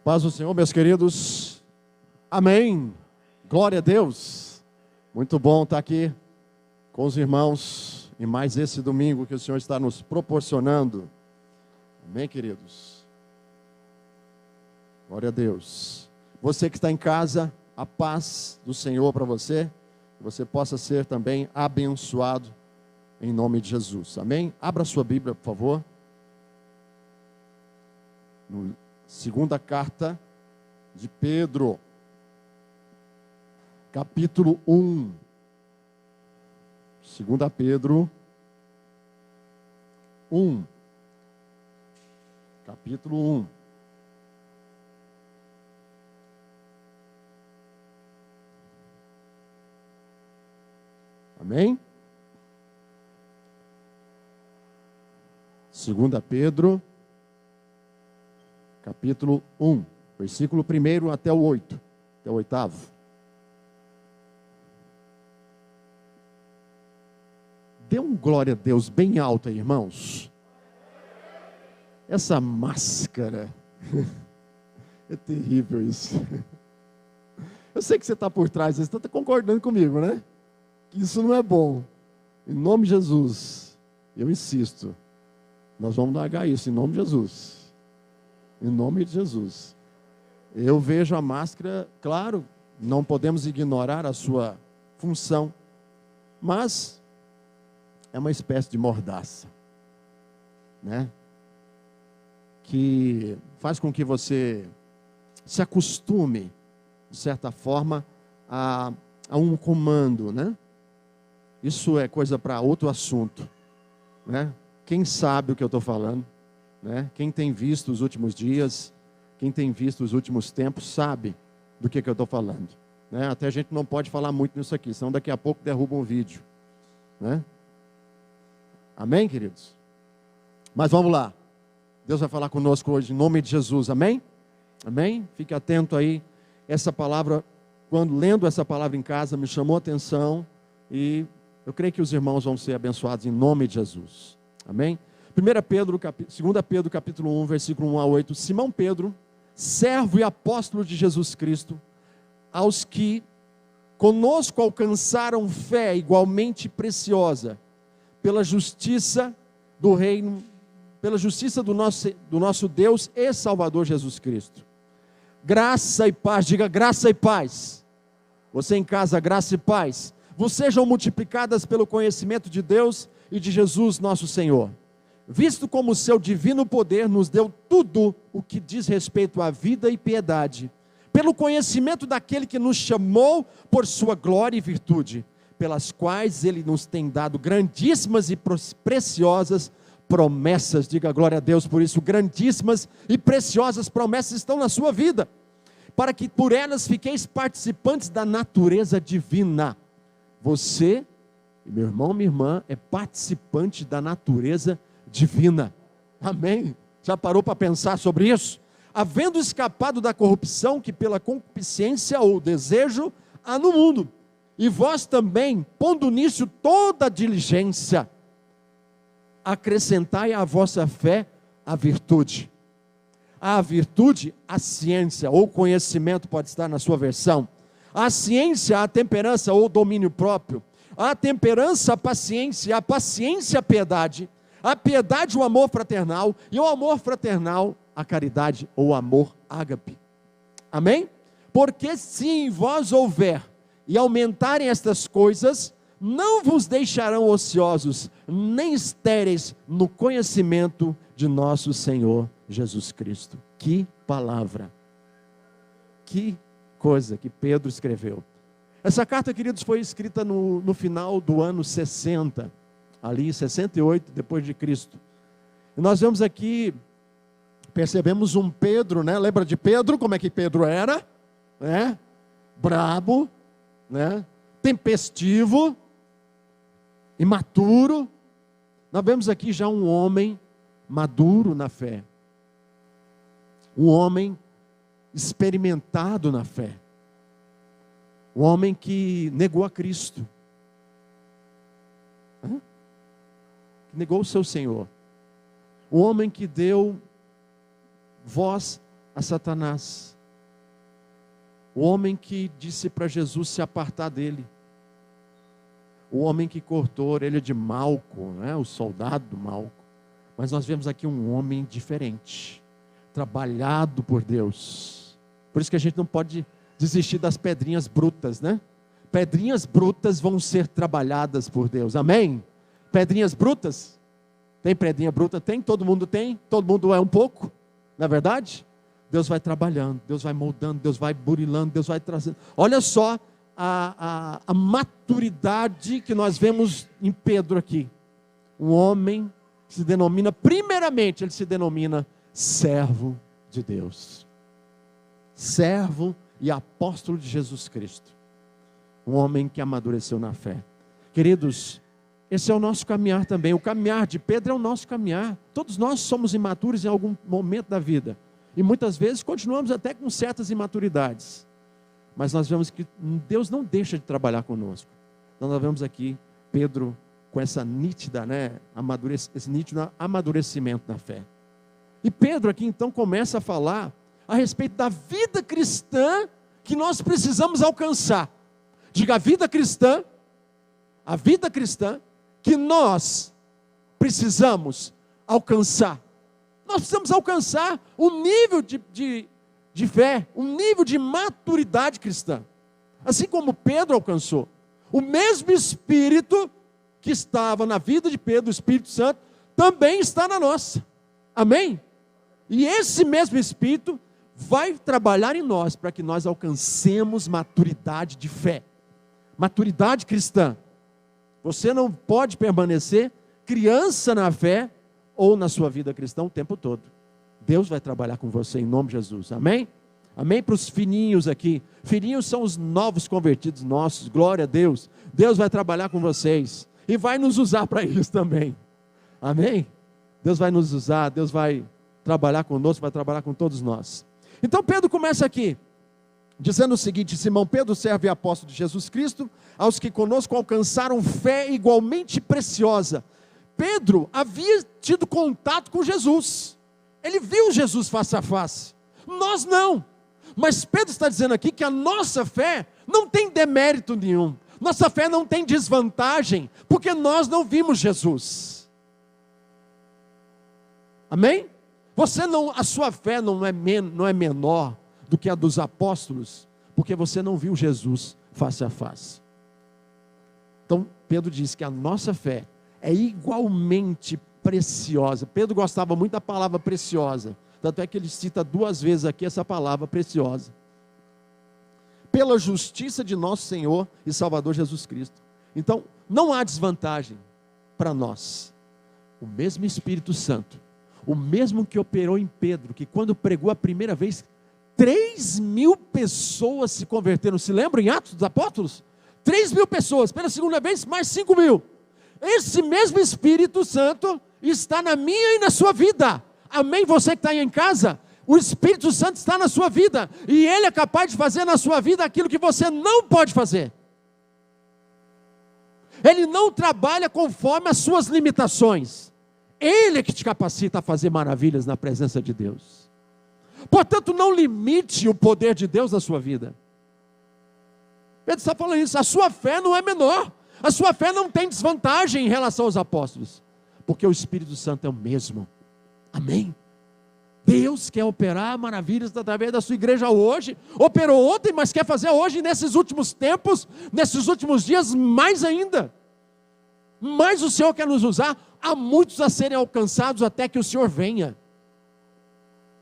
Paz do Senhor, meus queridos. Amém. Glória a Deus. Muito bom estar aqui com os irmãos em mais esse domingo que o Senhor está nos proporcionando. Amém, queridos. Glória a Deus. Você que está em casa, a paz do Senhor para você. Que você possa ser também abençoado em nome de Jesus. Amém? Abra sua Bíblia, por favor. Segunda carta de Pedro, capítulo 1. Segunda Pedro 1, capítulo 1. Amém? Segunda Pedro, capítulo 1, versículo 1 até o 8, até o 8º. Dê um glória a Deus bem alto aí, irmãos. Essa máscara, é terrível isso. Eu sei que você está por trás, você está concordando comigo, né? Que isso não é bom. Em nome de Jesus, eu insisto, nós vamos largar isso, em nome de Jesus. Em nome de Jesus. Eu vejo a máscara, claro, não podemos ignorar a sua função, mas é uma espécie de mordaça, né? Que faz com que você se acostume, de certa forma, a um comando, né? Isso é coisa para outro assunto, né? Quem sabe o que eu estou falando? Né? Quem tem visto os últimos dias, quem tem visto os últimos tempos, sabe do que eu estou falando. Né? Até a gente não pode falar muito nisso aqui, senão daqui a pouco derruba um vídeo. Né? Amém, queridos? Mas vamos lá. Deus vai falar conosco hoje em nome de Jesus, amém? Amém? Fique atento aí. Essa palavra, quando lendo essa palavra em casa, me chamou a atenção e eu creio que os irmãos vão ser abençoados em nome de Jesus. Amém? 2 Pedro capítulo 1, versículo 1 a 8. Simão Pedro, servo e apóstolo de Jesus Cristo, aos que conosco alcançaram fé igualmente preciosa, pela justiça do reino, pela justiça do nosso Deus e Salvador Jesus Cristo. Graça e paz, diga graça e paz. Você em casa, graça e paz. Vos sejam multiplicadas pelo conhecimento de Deus e de Jesus nosso Senhor. Visto como o seu divino poder nos deu tudo o que diz respeito à vida e piedade, pelo conhecimento daquele que nos chamou por sua glória e virtude, pelas quais ele nos tem dado grandíssimas e preciosas promessas. Diga glória a Deus por isso. Grandíssimas e preciosas promessas estão na sua vida, para que por elas fiqueis participantes da natureza divina. Você, meu irmão, minha irmã, é participante da natureza divina. Amém? Já parou para pensar sobre isso? Havendo escapado da corrupção que pela concupiscência ou desejo há no mundo, e vós também, pondo nisso toda a diligência, acrescentai à vossa fé a virtude. A virtude, a ciência ou conhecimento, pode estar na sua versão. A ciência, a temperança ou domínio próprio. A temperança, a paciência a piedade. A piedade, o amor fraternal. E o amor fraternal, a caridade ou amor ágape. Amém? Porque se em vós houver e aumentarem estas coisas, não vos deixarão ociosos, nem estéreis no conhecimento de nosso Senhor Jesus Cristo. Que palavra! Que coisa que Pedro escreveu. Essa carta, queridos, foi escrita no final do ano 60, ali 68 depois de Cristo. E nós vemos aqui, percebemos um Pedro, né? Lembra de Pedro? Como é que Pedro era? Né? Brabo, né? Tempestivo, imaturo. Nós vemos aqui já um homem maduro na fé, um homem experimentado na fé, um homem que negou a Cristo, negou o seu Senhor. O homem que deu voz a Satanás. O homem que disse para Jesus se apartar dele. O homem que cortou a orelha de Malco, né? O soldado do Malco. Mas nós vemos aqui um homem diferente, trabalhado por Deus. Por isso que a gente não pode desistir das pedrinhas brutas, né? Pedrinhas brutas vão ser trabalhadas por Deus, amém? Pedrinhas brutas? Tem pedrinha bruta? Tem, todo mundo é um pouco, não é verdade? Deus vai trabalhando, Deus vai moldando, Deus vai burilando, Deus vai trazendo. Olha só a maturidade que nós vemos em Pedro aqui. Um homem que se denomina, primeiramente, ele se denomina servo de Deus. Servo e apóstolo de Jesus Cristo. Um homem que amadureceu na fé. Queridos, esse é o nosso caminhar também. O caminhar de Pedro é o nosso caminhar. Todos nós somos imaturos em algum momento da vida. E muitas vezes continuamos até com certas imaturidades. Mas nós vemos que Deus não deixa de trabalhar conosco. Então nós vemos aqui Pedro com essa nítida, esse nítido amadurecimento na fé. E Pedro aqui então começa a falar a respeito da vida cristã que nós precisamos alcançar. Diga, a vida cristã que nós precisamos alcançar. Nós precisamos alcançar um nível de fé, um nível de maturidade cristã. Assim como Pedro alcançou. O mesmo Espírito que estava na vida de Pedro, o Espírito Santo, também está na nossa. Amém? E esse mesmo Espírito vai trabalhar em nós para que nós alcancemos maturidade de fé. Maturidade cristã. Você não pode permanecer criança na fé ou na sua vida cristã o tempo todo. Deus vai trabalhar com você em nome de Jesus, amém? Amém para os filhinhos aqui. Filhinhos são os novos convertidos nossos, glória a Deus. Deus vai trabalhar com vocês e vai nos usar para isso também, amém? Deus vai nos usar, Deus vai trabalhar conosco, vai trabalhar com todos nós. Então Pedro começa aqui, dizendo o seguinte: Simão Pedro, servo e apóstolo de Jesus Cristo, aos que conosco alcançaram fé igualmente preciosa. Pedro havia tido contato com Jesus, ele viu Jesus face a face, nós não. Mas Pedro está dizendo aqui que a nossa fé não tem demérito nenhum, nossa fé não tem desvantagem, porque nós não vimos Jesus. Amém? A sua fé não é menor do que a dos apóstolos, porque você não viu Jesus face a face. Então Pedro diz que a nossa fé é igualmente preciosa. Pedro gostava muito da palavra preciosa, tanto é que ele cita 2 vezes aqui essa palavra preciosa. Pela justiça de nosso Senhor e Salvador Jesus Cristo. Então não há desvantagem para nós. O mesmo Espírito Santo, o mesmo que operou em Pedro, que quando pregou a primeira vez, 3.000 pessoas se converteram. Se lembram em Atos dos Apóstolos? 3.000 pessoas, pela segunda vez mais 5.000. Esse mesmo Espírito Santo está na minha e na sua vida. Amém? Você que está aí em casa, o Espírito Santo está na sua vida, e Ele é capaz de fazer na sua vida aquilo que você não pode fazer. Ele não trabalha conforme as suas limitações. Ele é que te capacita a fazer maravilhas na presença de Deus. Portanto, não limite o poder de Deus na sua vida. Pedro está falando isso, a sua fé não é menor, a sua fé não tem desvantagem em relação aos apóstolos, porque o Espírito Santo é o mesmo. Amém? Deus quer operar maravilhas através da sua igreja hoje, operou ontem, mas quer fazer hoje, nesses últimos tempos, nesses últimos dias, mais ainda. Mas o Senhor quer nos usar, há muitos a serem alcançados até que o Senhor venha.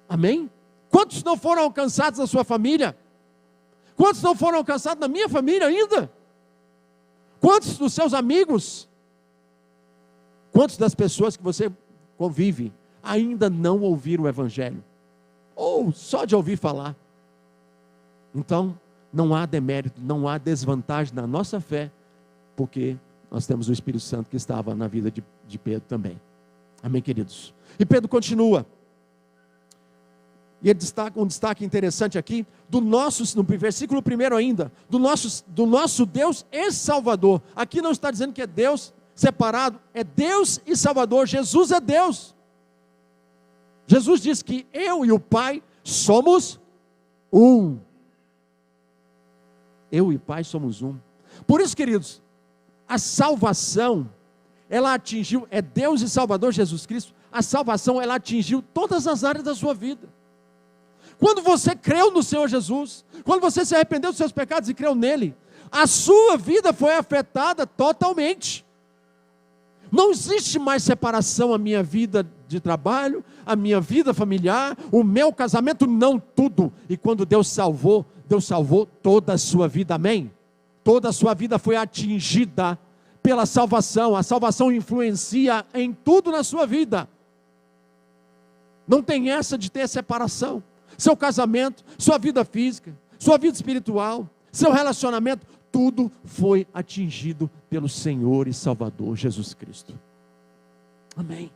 Amém? Quantos não foram alcançados na sua família? Quantos não foram alcançados na minha família ainda? Quantos dos seus amigos? Quantas das pessoas que você convive ainda não ouviram o Evangelho? Ou só de ouvir falar? Então, não há demérito, não há desvantagem na nossa fé, porque nós temos o Espírito Santo que estava na vida de Pedro também. Amém, queridos? E Pedro continua. E ele destaca um destaque interessante aqui, no versículo 1 ainda, do nosso Deus e Salvador. Aqui não está dizendo que é Deus separado, é Deus e Salvador. Jesus é Deus. Jesus diz que eu e o Pai somos um. Eu e Pai somos um. Por isso, queridos, a salvação, ela atingiu, é Deus e Salvador Jesus Cristo, a salvação, ela atingiu todas as áreas da sua vida. Quando você creu no Senhor Jesus, quando você se arrependeu dos seus pecados e creu nele, a sua vida foi afetada totalmente. Não existe mais separação, a minha vida de trabalho, a minha vida familiar, o meu casamento, não, tudo. E quando Deus salvou toda a sua vida, amém? Toda a sua vida foi atingida pela salvação. A salvação influencia em tudo na sua vida. Não tem essa de ter separação. Seu casamento, sua vida física, sua vida espiritual, seu relacionamento, tudo foi atingido pelo Senhor e Salvador Jesus Cristo. Amém.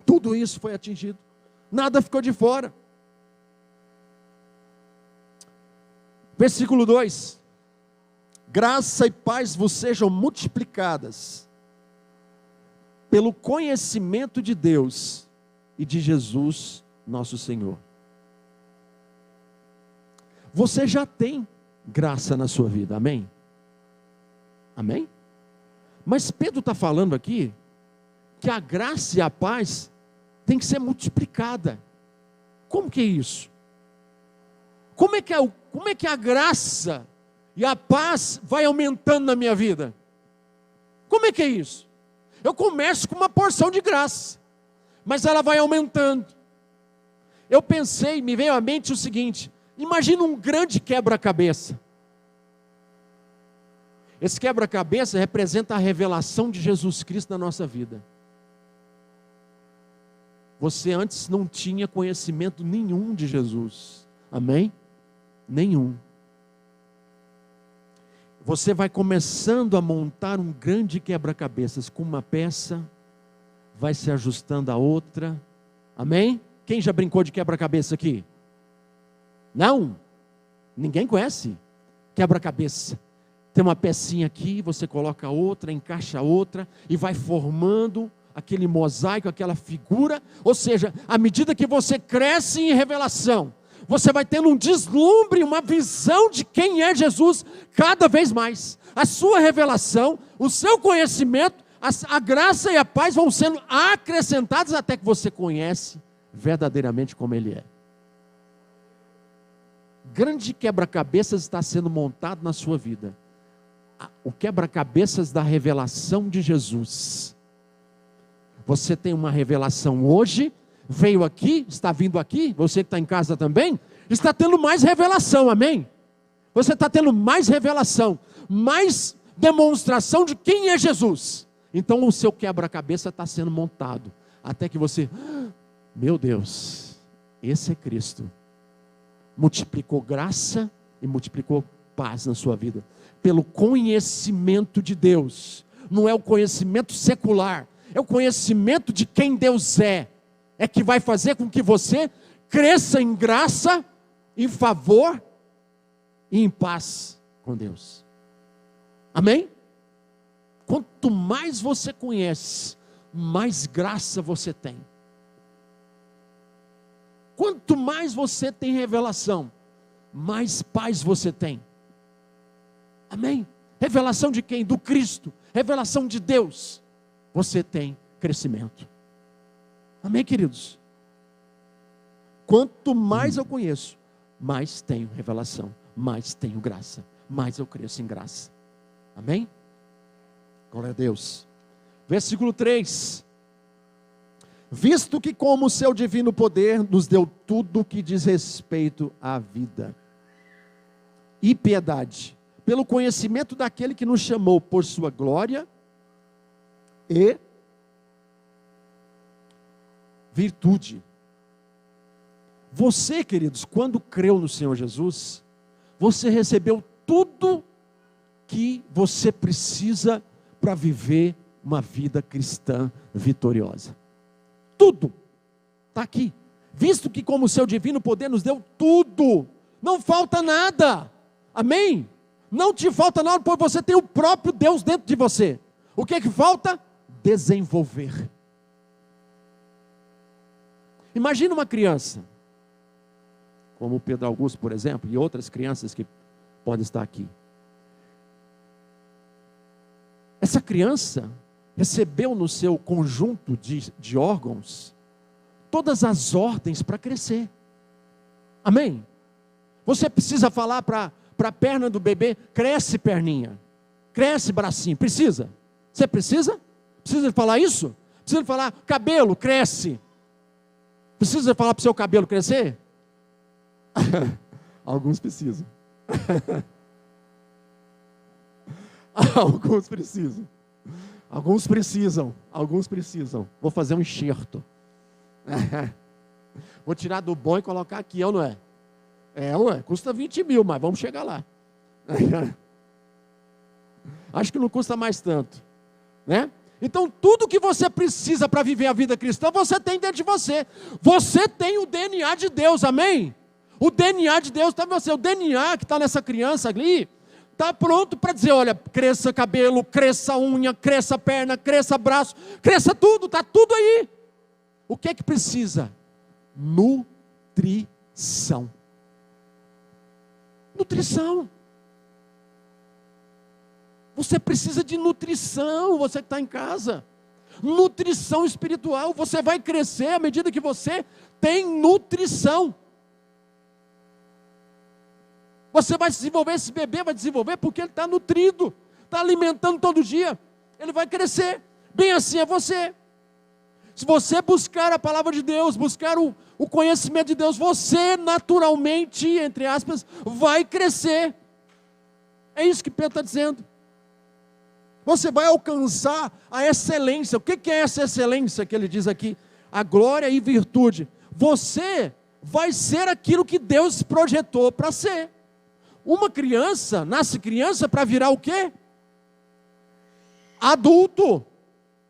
Tudo isso foi atingido. Nada ficou de fora. Versículo 2. Graça e paz vos sejam multiplicadas pelo conhecimento de Deus e de Jesus, nosso Senhor. Você já tem graça na sua vida, amém? Amém? Mas Pedro está falando aqui que a graça e a paz tem que ser multiplicada. Como que é isso? Como é que a graça e a paz vai aumentando na minha vida? Como é que é isso? Eu começo com uma porção de graça, mas ela vai aumentando. Eu pensei, me veio à mente o seguinte: imagina um grande quebra-cabeça. Esse quebra-cabeça representa a revelação de Jesus Cristo na nossa vida. Você antes não tinha conhecimento nenhum de Jesus, amém? Nenhum. Você vai começando a montar um grande quebra-cabeças, com uma peça, vai se ajustando a outra, amém? Quem já brincou de quebra-cabeça aqui? Não? Ninguém conhece quebra-cabeça. Tem uma pecinha aqui, você coloca outra, encaixa outra, e vai formando aquele mosaico, aquela figura. Ou seja, à medida que você cresce em revelação, você vai tendo um deslumbre, uma visão de quem é Jesus, cada vez mais. A sua revelação, o seu conhecimento, a graça e a paz vão sendo acrescentados até que você conhece verdadeiramente como Ele é. Grande quebra-cabeças está sendo montado na sua vida. O quebra-cabeças da revelação de Jesus. Você tem uma revelação hoje, veio aqui, está vindo aqui, você que está em casa também, está tendo mais revelação, amém? Você está tendo mais revelação, mais demonstração de quem é Jesus. Então o seu quebra-cabeça está sendo montado, até que você, meu Deus, esse é Cristo. Multiplicou graça e multiplicou paz na sua vida, pelo conhecimento de Deus. Não é o conhecimento secular, é o conhecimento de quem Deus é que vai fazer com que você cresça em graça, em favor e em paz com Deus. Amém? Quanto mais você conhece, mais graça você tem. Quanto mais você tem revelação, mais paz você tem. Amém? Revelação de quem? Do Cristo. Revelação de Deus. Você tem crescimento. Amém, queridos? Quanto mais eu conheço, mais tenho revelação, mais tenho graça, mais eu cresço em graça. Amém? Glória a Deus. Versículo 3. Visto que como o seu divino poder nos deu tudo que diz respeito à vida e piedade, pelo conhecimento daquele que nos chamou por sua glória e virtude. Você, queridos, quando creu no Senhor Jesus, você recebeu tudo que você precisa para viver uma vida cristã vitoriosa. Tudo está aqui. Visto que como o seu divino poder nos deu tudo, não falta nada. Amém? Não te falta nada, pois você tem o próprio Deus dentro de você. O que é que falta? Desenvolver. Imagina uma criança. como o Pedro Augusto, por exemplo, e outras crianças que podem estar aqui. Essa criança recebeu no seu conjunto de órgãos todas as ordens para crescer. Amém? Você precisa falar para a perna do bebê: cresce perninha, cresce bracinho. Precisa? Você precisa? Precisa falar isso? Precisa falar cabelo, cresce. Precisa falar para o seu cabelo crescer? Alguns precisam. Alguns precisam. Alguns precisam. Vou fazer um enxerto. Vou tirar do bom e colocar aqui, ou não é? Ué, custa 20 mil, mas vamos chegar lá. Acho que não custa mais tanto, né? Então, tudo que você precisa para viver a vida cristã, você tem dentro de você. Você tem o DNA de Deus, amém? O DNA de Deus está em você. O DNA que está nessa criança ali, está pronto para dizer: olha, cresça cabelo, cresça unha, cresça perna, cresça braço, cresça tudo, está tudo aí. O que é que precisa? Nutrição. Nutrição. Você precisa de nutrição, você que está em casa. Nutrição espiritual. Você vai crescer à medida que você tem nutrição. Você vai desenvolver, esse bebê vai desenvolver porque ele está nutrido, está alimentando todo dia. Ele vai crescer. Bem assim é você. Se você buscar a palavra de Deus, buscar o conhecimento de Deus, você naturalmente, entre aspas, vai crescer. É isso que Pedro está dizendo. Você vai alcançar a excelência. O que é essa excelência que ele diz aqui? A glória e virtude. Você vai ser aquilo que Deus projetou para ser. Uma criança, nasce criança para virar o quê? Adulto.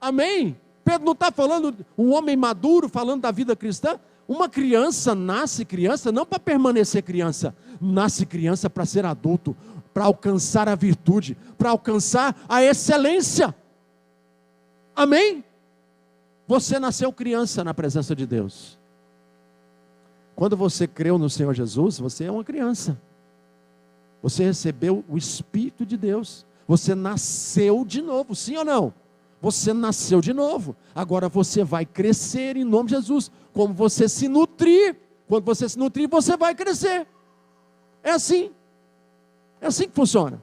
Amém? Pedro não está falando, um homem maduro, falando da vida cristã. Uma criança nasce criança não para permanecer criança. Nasce criança para ser adulto, para alcançar a virtude, para alcançar a excelência. Amém? Você nasceu criança na presença de Deus. Quando você creu no Senhor Jesus, você é uma criança. Você recebeu o Espírito de Deus. Você nasceu de novo, sim ou não? Você nasceu de novo. Agora você vai crescer em nome de Jesus. Como você se nutrir. Quando você se nutrir, você vai crescer. É assim. É assim que funciona.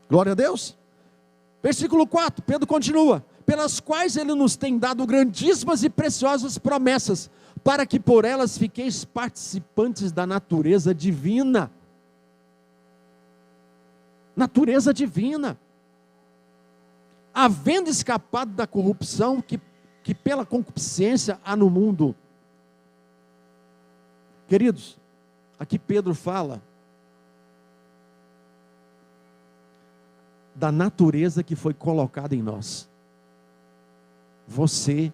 Glória a Deus. Versículo 4, Pedro continua: pelas quais ele nos tem dado grandíssimas e preciosas promessas, para que por elas fiqueis participantes da natureza divina. Natureza divina. Havendo escapado da corrupção que pela concupiscência há no mundo. Queridos, aqui Pedro fala da natureza que foi colocada em nós. Você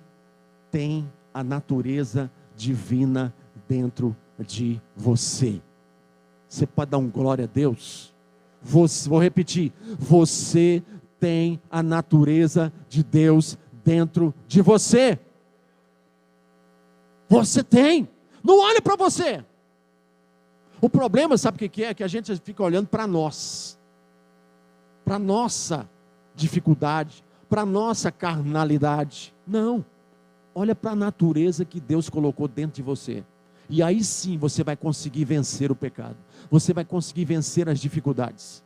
tem a natureza divina dentro de você. Você pode dar um glória a Deus? Vou repetir: você tem a natureza de Deus dentro de você. Você tem. Não olhe para você. O problema, sabe o que é? Que a gente fica olhando para nós, para a nossa dificuldade, para a nossa carnalidade. Não. Olha para a natureza que Deus colocou dentro de você. E aí sim você vai conseguir vencer o pecado. Você vai conseguir vencer as dificuldades.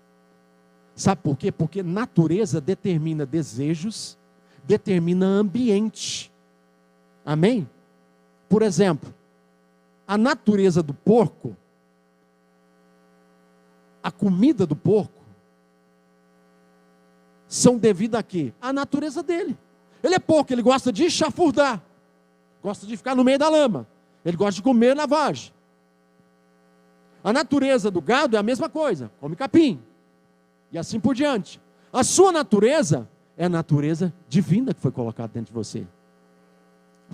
Sabe por quê? Porque natureza determina desejos, determina ambiente. Amém? Por exemplo, a natureza do porco, a comida do porco, são devidas a quê? A natureza dele. Ele é porco, ele gosta de chafurdar, gosta de ficar no meio da lama, ele gosta de comer na vagem. A natureza do gado é a mesma coisa, come capim, e assim por diante. A sua natureza é a natureza divina que foi colocada dentro de você.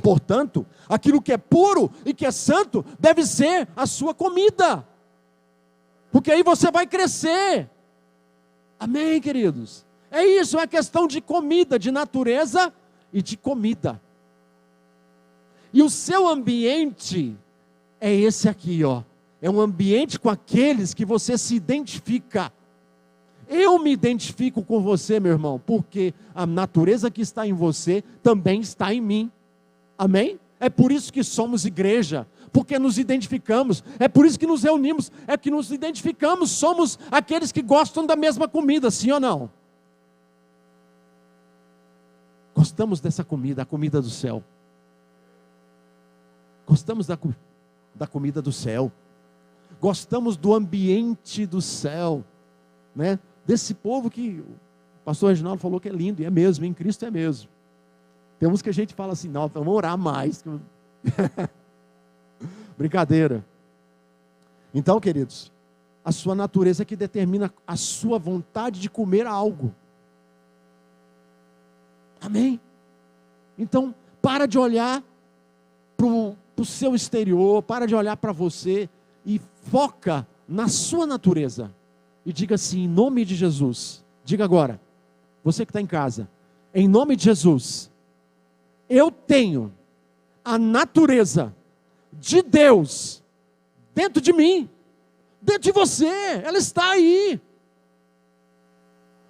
Portanto, aquilo que é puro e que é santo deve ser a sua comida, porque aí você vai crescer. Amém, queridos? É isso, é uma questão de comida, de natureza e de comida. E o seu ambiente é esse aqui, ó. É um ambiente com aqueles que você se identifica. Eu me identifico com você, meu irmão, porque a natureza que está em você também está em mim. Amém? É por isso que somos igreja, porque nos identificamos. É por isso que nos reunimos, é que nos identificamos. Somos aqueles que gostam da mesma comida, sim ou não? Gostamos dessa comida, a comida do céu. Gostamos da comida do céu. Gostamos do ambiente do céu, né? Desse povo que o pastor Reginaldo falou que é lindo, e é mesmo, em Cristo é mesmo. Tem uns que a gente fala assim, não, vamos orar mais. Brincadeira. Então, queridos, a sua natureza é que determina a sua vontade de comer algo. Amém? Então, para de olhar para o seu exterior, para de olhar para você e foca na sua natureza. E diga assim, em nome de Jesus. Diga agora, você que está em casa, em nome de Jesus, eu tenho a natureza de Deus dentro de mim, dentro de você, ela está aí.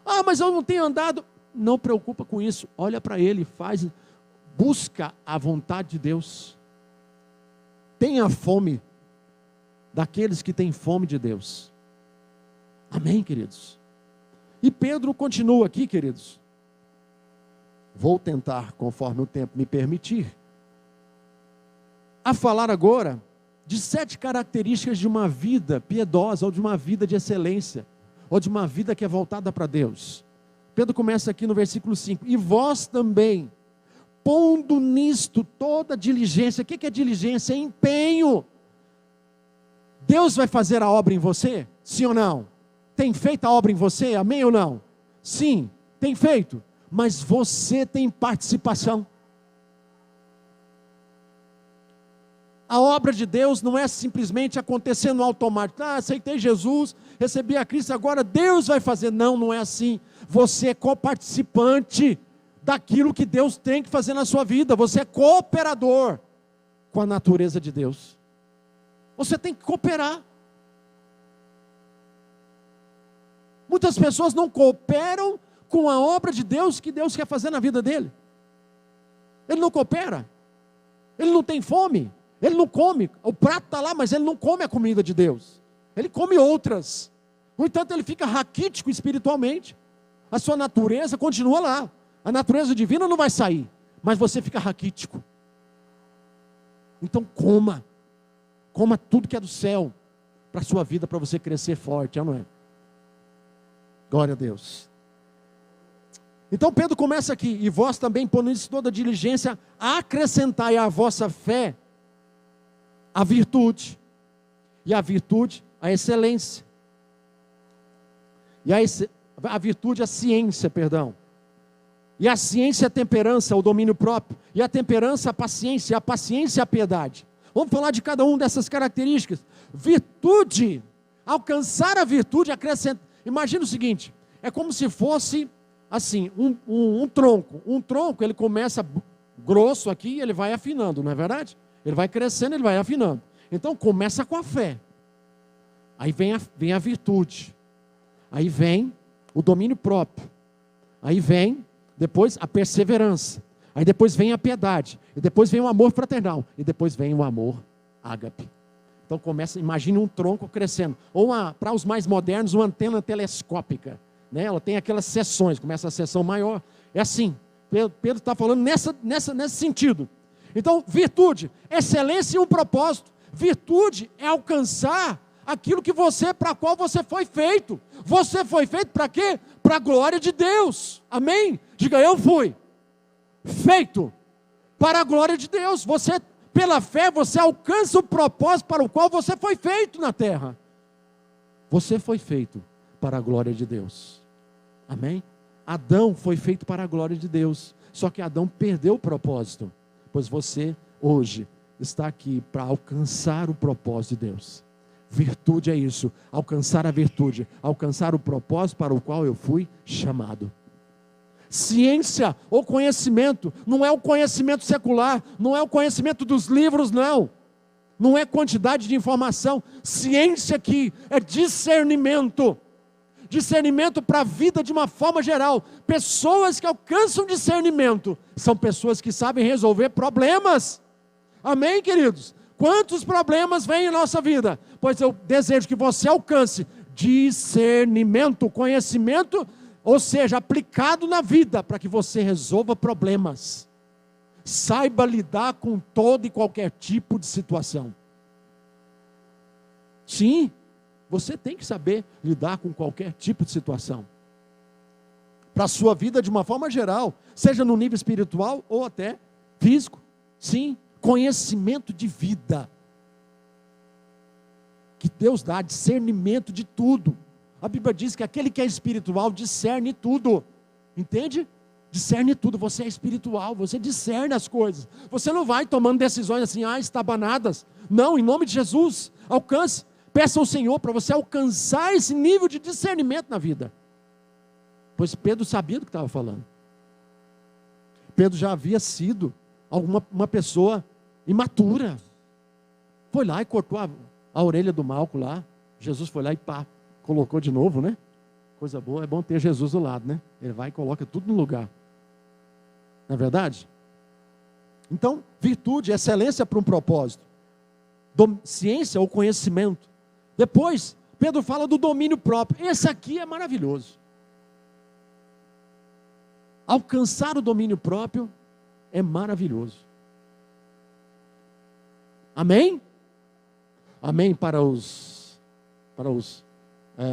Ah, mas eu não tenho andado. Não preocupa com isso, olha para Ele, busca a vontade de Deus. Tenha fome daqueles que têm fome de Deus. Amém, queridos? E Pedro continua aqui, queridos. Vou tentar, conforme o tempo me permitir, a falar agora de 7 características de uma vida piedosa, ou de uma vida de excelência, ou de uma vida que é voltada para Deus. Pedro começa aqui no versículo 5. E vós também, pondo nisto toda diligência. O que é diligência? É empenho. Deus vai fazer a obra em você? Sim ou não? Tem feito a obra em você? Amém ou não? Sim, tem feito. Mas você tem participação. A obra de Deus não é simplesmente acontecer no automático. Ah, aceitei Jesus, recebi a Cristo, agora Deus vai fazer. Não, não é assim. Você é coparticipante daquilo que Deus tem que fazer na sua vida. Você é cooperador com a natureza de Deus. Você tem que cooperar. Muitas pessoas não cooperam com a obra de Deus que Deus quer fazer na vida dele. Ele não coopera. Ele não tem fome. Ele não come. O prato está lá, mas ele não come a comida de Deus. Ele come outras. No entanto, ele fica raquítico espiritualmente. A sua natureza continua lá. A natureza divina não vai sair. Mas você fica raquítico. Então coma. Coma tudo que é do céu. Para a sua vida, para você crescer forte. Não é? Glória a Deus. Então Pedro começa aqui. E vós também, pondo isso toda diligência, acrescentai à vossa fé a virtude. E a virtude, a excelência. E a virtude, a ciência, perdão. E a ciência, a temperança, o domínio próprio. E a temperança, a paciência. E a paciência, a piedade. Vamos falar de cada uma dessas características. Virtude. Alcançar a virtude, acrescentar. Imagina o seguinte. É como se fosse, assim, um tronco. Um tronco, ele começa grosso aqui e ele vai afinando, não é verdade? Ele vai crescendo, ele vai afinando. Então começa com a fé. Aí vem a virtude. Aí vem o domínio próprio. Aí vem depois a perseverança. Aí depois vem a piedade. E depois vem o amor fraternal. E depois vem o amor ágape. Então começa, imagine um tronco crescendo. Ou para os mais modernos, uma antena telescópica. Né? Ela tem aquelas seções. Começa a seção maior. É assim. Pedro está falando nesse sentido. Então, virtude, excelência e um propósito. Virtude é alcançar aquilo que para qual você foi feito. Você foi feito para quê? Para a glória de Deus. Amém? Diga, eu fui feito para a glória de Deus. Você, pela fé, você alcança o propósito para o qual você foi feito na terra. Você foi feito para a glória de Deus. Amém? Adão foi feito para a glória de Deus. Só que Adão perdeu o propósito. Pois você, hoje, está aqui para alcançar o propósito de Deus. Virtude é isso, alcançar a virtude, alcançar o propósito para o qual eu fui chamado. Ciência ou conhecimento, não é o conhecimento secular, não é o conhecimento dos livros, não. não é quantidade de informação. Ciência aqui é discernimento. Discernimento para a vida de uma forma geral. Pessoas que alcançam discernimento são pessoas que sabem resolver problemas. Amém, queridos? Quantos problemas vêm em nossa vida? Pois eu desejo que você alcance discernimento, conhecimento, ou seja, aplicado na vida, para que você resolva problemas. Saiba lidar com todo e qualquer tipo de situação. Sim, você tem que saber lidar com qualquer tipo de situação. Para a sua vida de uma forma geral, seja no nível espiritual ou até físico. Sim, conhecimento de vida. Que Deus dá discernimento de tudo. A Bíblia diz que aquele que é espiritual discerne tudo. Entende? Discerne tudo. Você é espiritual, você discerne as coisas. Você não vai tomando decisões assim, estabanadas. Não, em nome de Jesus, alcance. Peça ao Senhor para você alcançar esse nível de discernimento na vida. Pois Pedro sabia do que estava falando. Pedro já havia sido uma pessoa imatura. Foi lá e cortou a orelha do Malco lá. Jesus foi lá e colocou de novo, né? Coisa boa, é bom ter Jesus do lado, né? Ele vai e coloca tudo no lugar. Não é verdade? Então, virtude, excelência para um propósito. Ciência ou conhecimento. Depois, Pedro fala do domínio próprio. Esse aqui é maravilhoso. Alcançar o domínio próprio é maravilhoso. Amém? Amém para os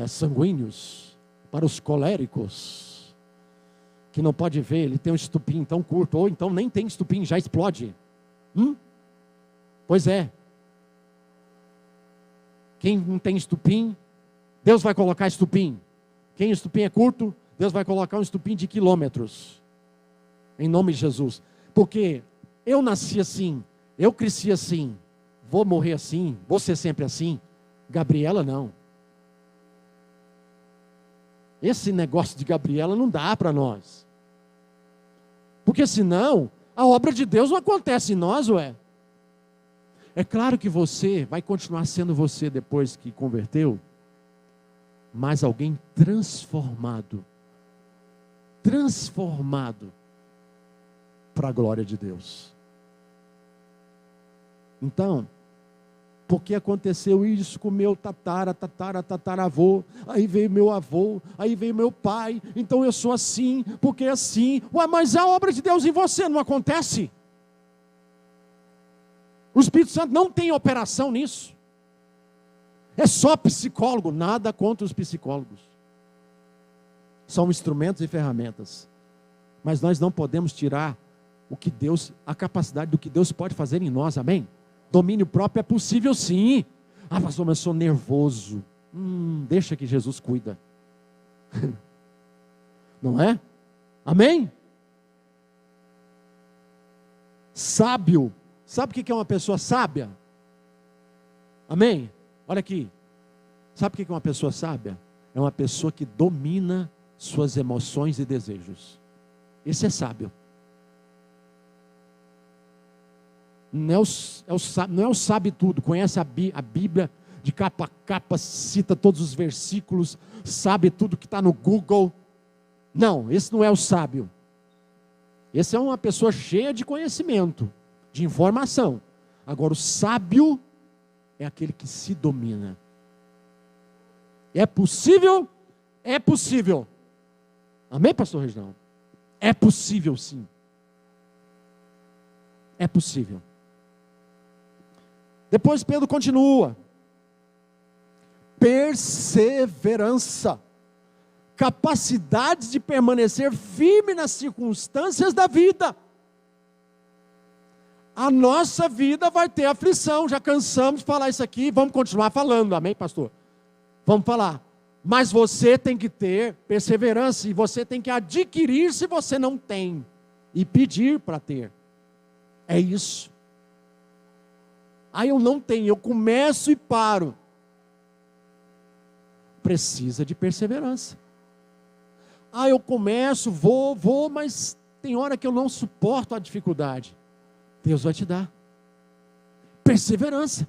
sanguíneos, para os coléricos, que não pode ver, ele tem um estupim tão curto, ou então nem tem estupim, já explode. Pois é. Quem não tem estupim, Deus vai colocar estupim. Quem estupim é curto, Deus vai colocar um estupim de quilômetros. Em nome de Jesus. Porque eu nasci assim, eu cresci assim, vou morrer assim, vou ser sempre assim. Gabriela não. Esse negócio de Gabriela não dá para nós. Porque senão, a obra de Deus não acontece em nós, ué. É claro que você vai continuar sendo você depois que converteu, mas alguém transformado. Transformado para a glória de Deus. Então, porque aconteceu isso com meu tataravô, aí veio meu avô, aí veio meu pai, então eu sou assim, porque é assim. Ué, mas a obra de Deus em você não acontece? O Espírito Santo não tem operação nisso. É só psicólogo, nada contra os psicólogos. São instrumentos e ferramentas. Mas nós não podemos tirar a capacidade do que Deus pode fazer em nós, amém? Domínio próprio é possível sim. Pastor, mas eu sou nervoso. Deixa que Jesus cuida. Não é? Amém? Sábio. Sabe o que é uma pessoa sábia? Amém? Olha aqui. Sabe o que é uma pessoa sábia? É uma pessoa que domina suas emoções e desejos. Esse é sábio. Não é o sabe tudo, conhece a Bíblia de capa a capa, cita todos os versículos, sabe tudo que está no Google. Não, esse não é o sábio. Esse é uma pessoa cheia de conhecimento, de informação. Agora o sábio é aquele que se domina. É possível? É possível. Amém, pastor Reginaldo? É possível sim. É possível. Depois Pedro continua. Perseverança. Capacidade de permanecer firme nas circunstâncias da vida. A nossa vida vai ter aflição. Já cansamos de falar isso aqui. Vamos continuar falando. Amém, pastor? Vamos falar. Mas você tem que ter perseverança. E você tem que adquirir se você não tem. E pedir para ter. É isso. Eu não tenho, eu começo e paro. Precisa de perseverança. Eu começo, vou, mas tem hora que eu não suporto a dificuldade. Deus vai te dar perseverança.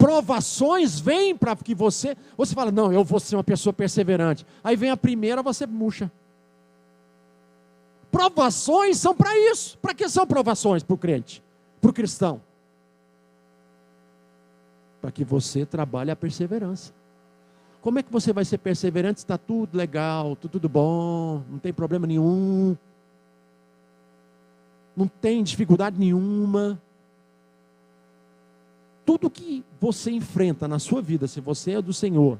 provações vêm para que você fala, não, eu vou ser uma pessoa perseverante. Aí vem a primeira, você murcha. Provações são para isso. Para que são provações para o crente? Para o cristão? Para que você trabalhe a perseverança. Como é que você vai ser perseverante se está tudo legal, tudo bom, não tem problema nenhum, não tem dificuldade nenhuma? Tudo que você enfrenta na sua vida, se você é do Senhor,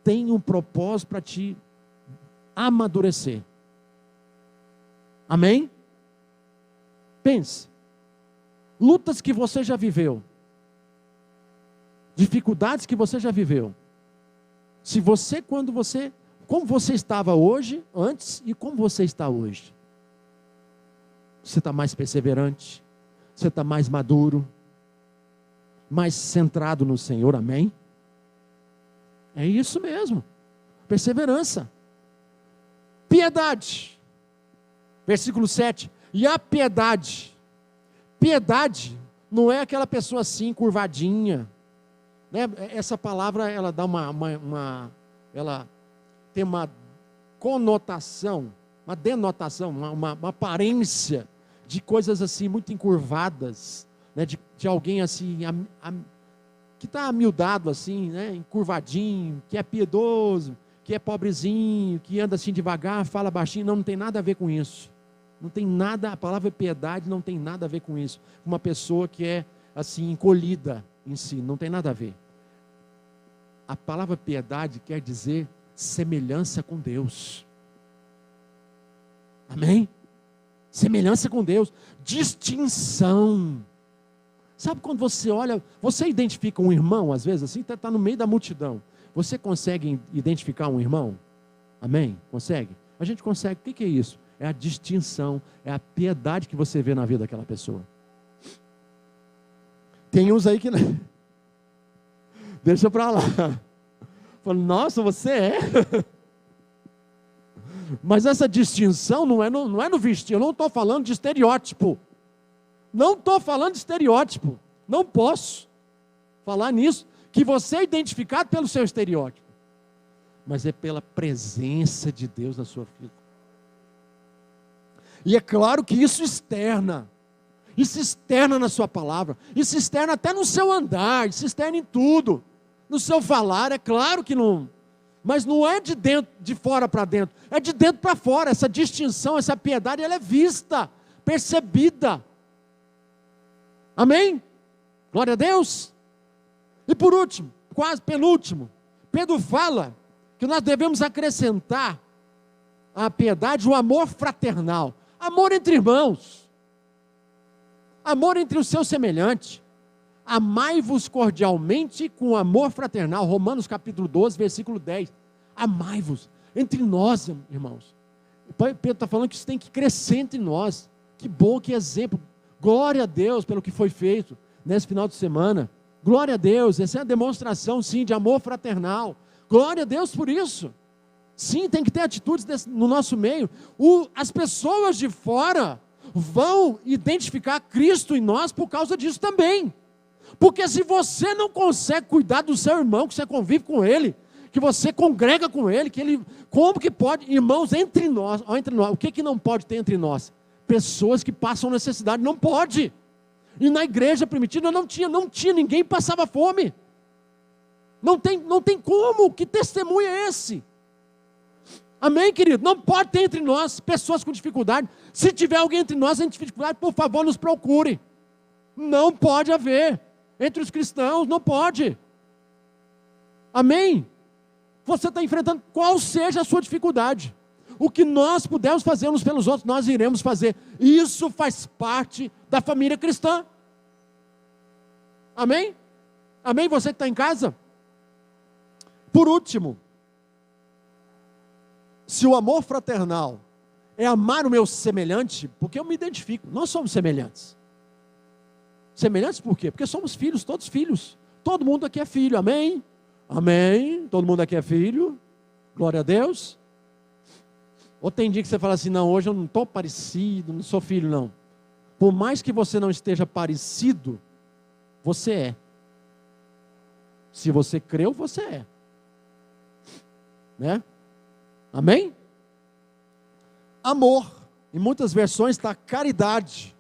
tem um propósito para te amadurecer. Amém? Pense. Lutas que você já viveu, dificuldades que você já viveu. Se você, como você estava hoje, antes, e como você está hoje. Você está mais perseverante, você está mais maduro, mais centrado no Senhor, amém? É isso mesmo, perseverança. Piedade, versículo 7, e a piedade não é aquela pessoa assim, curvadinha, né? Essa palavra, ela dá ela tem uma conotação, uma denotação, uma aparência de coisas assim, muito encurvadas, né? de alguém assim, que está amiudado assim, né? Encurvadinho, que é piedoso, que é pobrezinho, que anda assim devagar, fala baixinho. Não tem nada a ver com isso. Não tem nada, a palavra piedade não tem nada a ver com isso. Uma pessoa que é assim, encolhida em si, não tem nada a ver. A palavra piedade quer dizer semelhança com Deus. Amém? Semelhança com Deus, distinção. Sabe quando você olha, você identifica um irmão, às vezes assim, está no meio da multidão. Você consegue identificar um irmão? Amém? Consegue? A gente consegue. O que é isso? É a distinção, é a piedade que você vê na vida daquela pessoa. Tem uns aí que não. Deixa para lá. Falo, nossa, você é. Mas essa distinção não é no vestir. Eu não estou falando de estereótipo. Não estou falando de estereótipo. Não posso falar nisso. Que você é identificado pelo seu estereótipo. Mas é pela presença de Deus na sua vida. E é claro que isso externa. Isso externa na sua palavra. Isso externa até no seu andar. Isso externa em tudo. No seu falar, é claro que não. Mas não é de dentro, de fora para dentro. É de dentro para fora. Essa distinção, essa piedade, ela é vista, percebida. Amém? Glória a Deus. E por último, quase penúltimo, Pedro fala que nós devemos acrescentar à piedade o amor fraternal. Amor entre irmãos. Amor entre o seu semelhante. Amai-vos cordialmente com amor fraternal. Romanos capítulo 12, versículo 10. Amai-vos entre nós, irmãos. Pedro está falando que isso tem que crescer entre nós. Que bom, que exemplo. Glória a Deus pelo que foi feito nesse final de semana. Glória a Deus. Essa é a demonstração, sim, de amor fraternal. Glória a Deus por isso. Sim, tem que ter atitudes no nosso meio. As pessoas de fora vão identificar Cristo em nós por causa disso também. Porque se você não consegue cuidar do seu irmão, que você convive com ele, que você congrega com ele, como que pode, irmãos, entre nós, o que não pode ter entre nós? Pessoas que passam necessidade, não pode. E na igreja primitiva não tinha ninguém que passava fome. Não tem como, que testemunho é esse? Amém, querido? Não pode ter entre nós pessoas com dificuldade. Se tiver alguém entre nós em dificuldade, por favor, nos procure. Não pode haver. Entre os cristãos, não pode. Amém? Você está enfrentando qual seja a sua dificuldade. O que nós pudermos fazer uns pelos outros, nós iremos fazer. Isso faz parte da família cristã. Amém? Amém? Você que está em casa? Por último, se o amor fraternal é amar o meu semelhante, porque eu me identifico, nós somos semelhantes. Semelhantes por quê? Porque somos filhos, todos filhos. Todo mundo aqui é filho, amém? Amém? Todo mundo aqui é filho. Glória a Deus. Ou tem dia que você fala assim, não, hoje eu não estou parecido, não sou filho, não. Por mais que você não esteja parecido, você é. Se você creu, você é. Né? Amém? Amor. Em muitas versões está caridade.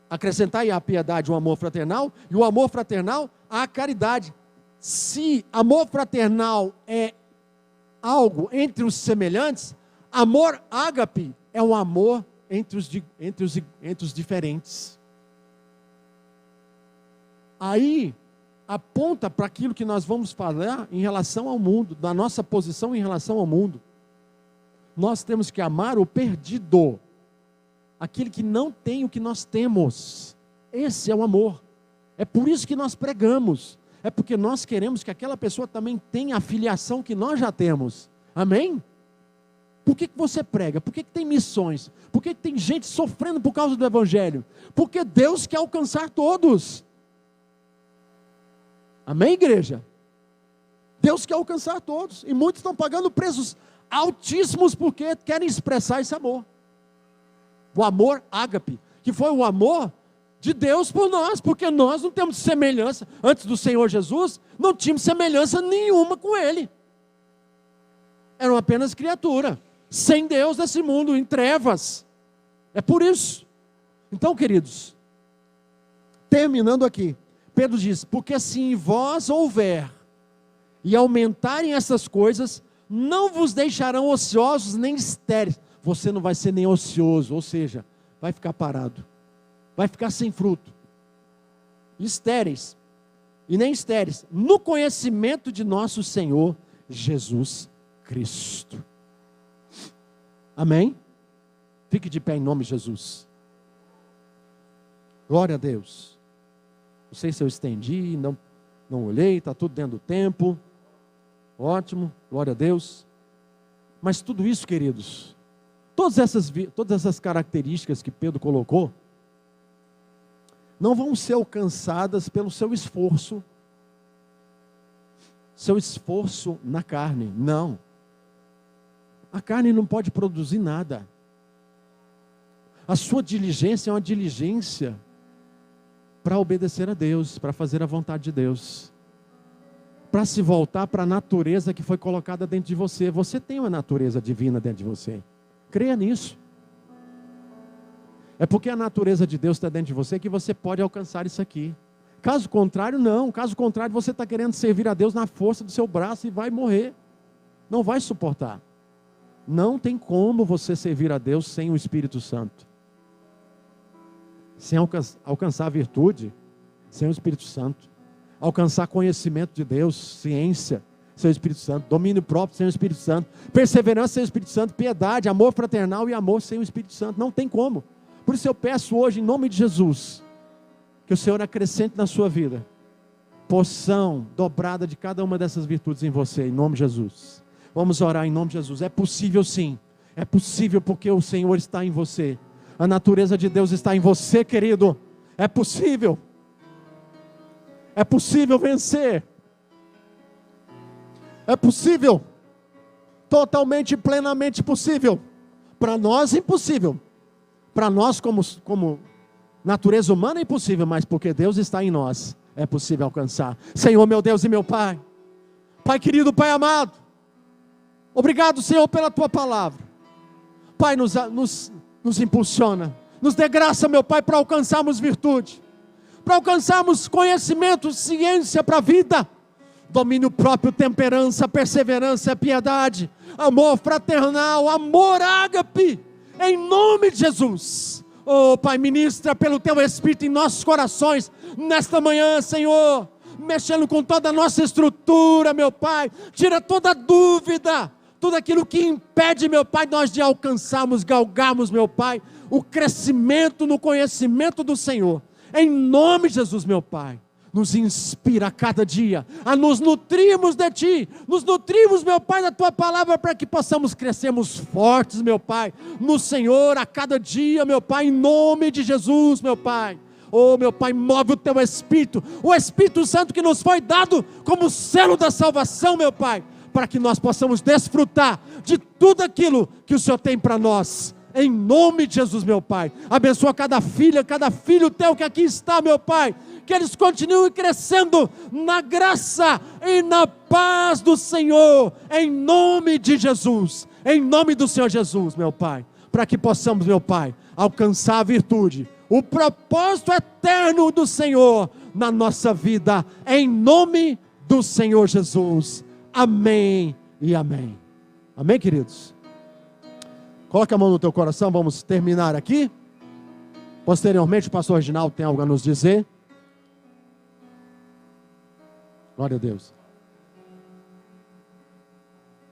Acrescentar aí a piedade, o amor fraternal, e o amor fraternal, a caridade. Se amor fraternal é algo entre os semelhantes, amor ágape é um amor entre os diferentes. Aí aponta para aquilo que nós vamos falar em relação ao mundo, da nossa posição em relação ao mundo. Nós temos que amar o perdido, aquele que não tem o que nós temos. Esse é o amor. É por isso que nós pregamos. É porque nós queremos que aquela pessoa também tenha a filiação que nós já temos. Amém? Por que você prega? Por que tem missões? Por que tem gente sofrendo por causa do Evangelho? Porque Deus quer alcançar todos. Amém, igreja? Deus quer alcançar todos. E muitos estão pagando preços altíssimos porque querem expressar esse amor. O amor ágape, que foi o amor de Deus por nós, porque nós não temos semelhança. Antes do Senhor Jesus, não tínhamos semelhança nenhuma com Ele. Eram apenas criatura, sem Deus nesse mundo, em trevas. É por isso. Então, queridos, terminando aqui, Pedro diz: porque se em vós houver e aumentarem essas coisas, não vos deixarão ociosos nem estéreis. Você não vai ser nem ocioso, ou seja, vai ficar parado, vai ficar sem fruto, estéreis, e nem estéreis, no conhecimento de nosso Senhor Jesus Cristo. Amém? Fique de pé em nome de Jesus. Glória a Deus. Não sei se eu estendi, não olhei, está tudo dentro do tempo. Ótimo, glória a Deus. Mas tudo isso, queridos, todas essas características que Pedro colocou, não vão ser alcançadas pelo seu esforço na carne, não. A carne não pode produzir nada. A sua diligência é uma diligência para obedecer a Deus, para fazer a vontade de Deus, para se voltar para a natureza que foi colocada dentro de você. Você tem uma natureza divina dentro de você. Creia nisso. É porque a natureza de Deus está dentro de você que você pode alcançar isso aqui. Caso contrário, não. Caso contrário, você está querendo servir a Deus na força do seu braço e vai morrer. Não vai suportar. Não tem como você servir a Deus sem o Espírito Santo. Sem alcançar a virtude, sem o Espírito Santo. Alcançar conhecimento de Deus, ciência, sem o Espírito Santo. Domínio próprio, sem o Espírito Santo. Perseverança, sem o Espírito Santo. Piedade, amor fraternal e amor sem o Espírito Santo. Não tem como. Por isso eu peço hoje, em nome de Jesus, que o Senhor acrescente na sua vida porção dobrada de cada uma dessas virtudes em você, em nome de Jesus. Vamos orar em nome de Jesus. É possível sim. É possível porque o Senhor está em você. A natureza de Deus está em você, querido. É possível. É possível vencer. É possível. Totalmente e plenamente possível. Para nós, impossível. Para nós, como natureza humana, é impossível. Mas porque Deus está em nós, é possível alcançar. Senhor, meu Deus e meu Pai. Pai querido, Pai amado. Obrigado, Senhor, pela Tua palavra. Pai, nos impulsiona. Nos dê graça, meu Pai, para alcançarmos virtude. Para alcançarmos conhecimento, ciência para a vida, domínio próprio, temperança, perseverança, piedade, amor fraternal, amor ágape, em nome de Jesus. Oh Pai, ministra pelo Teu Espírito em nossos corações, nesta manhã, Senhor, mexendo com toda a nossa estrutura, meu Pai, tira toda dúvida, tudo aquilo que impede, meu Pai, nós de alcançarmos, galgarmos, meu Pai, o crescimento no conhecimento do Senhor. Em nome de Jesus, meu Pai, nos inspira a cada dia, a nos nutrirmos de Ti, nos nutrirmos, meu Pai, da Tua palavra, para que possamos crescermos fortes, meu Pai, no Senhor, a cada dia, meu Pai, em nome de Jesus, meu Pai. Oh, meu Pai, move o Teu Espírito, o Espírito Santo que nos foi dado como selo da salvação, meu Pai, para que nós possamos desfrutar de tudo aquilo que o Senhor tem para nós. Em nome de Jesus, meu Pai, abençoa cada filha, cada filho Teu que aqui está, meu Pai, que eles continuem crescendo na graça e na paz do Senhor, em nome de Jesus, em nome do Senhor Jesus, meu Pai, para que possamos, meu Pai, alcançar a virtude, o propósito eterno do Senhor na nossa vida, em nome do Senhor Jesus. Amém e amém. Amém, queridos? Coloca a mão no teu coração, vamos terminar aqui. Posteriormente, o pastor Reginaldo tem algo a nos dizer. Glória a Deus.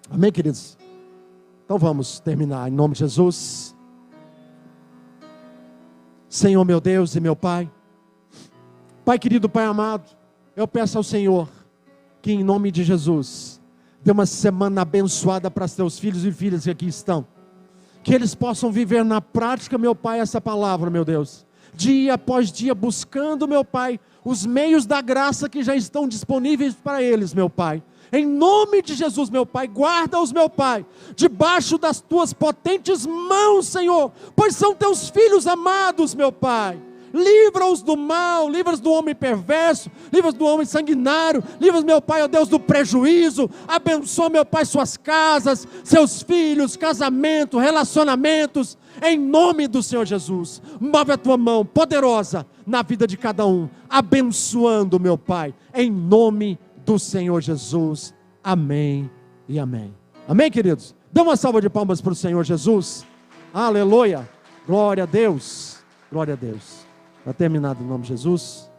Amém, queridos? Então vamos terminar em nome de Jesus. Senhor, meu Deus e meu Pai, Pai querido, Pai amado, eu peço ao Senhor que em nome de Jesus dê uma semana abençoada para os teus filhos e filhas que aqui estão, que eles possam viver na prática, meu Pai, essa palavra, meu Deus, dia após dia, buscando, meu Pai, os meios da graça que já estão disponíveis para eles, meu Pai. Em nome de Jesus, meu Pai, guarda-os, meu Pai, debaixo das tuas potentes mãos, Senhor, pois são teus filhos amados, meu Pai. Livra-os do mal, livra-os do homem perverso, livra-os do homem sanguinário, livra-os, meu Pai, ó Deus, do prejuízo. Abençoa, meu Pai, suas casas, seus filhos, casamento, relacionamentos, em nome do Senhor Jesus. Move a tua mão poderosa na vida de cada um, abençoando, meu Pai, em nome do Senhor Jesus. Amém e amém. Amém, queridos? Dê uma salva de palmas para o Senhor Jesus. Aleluia. Glória a Deus. Glória a Deus. Está terminado em nome de Jesus.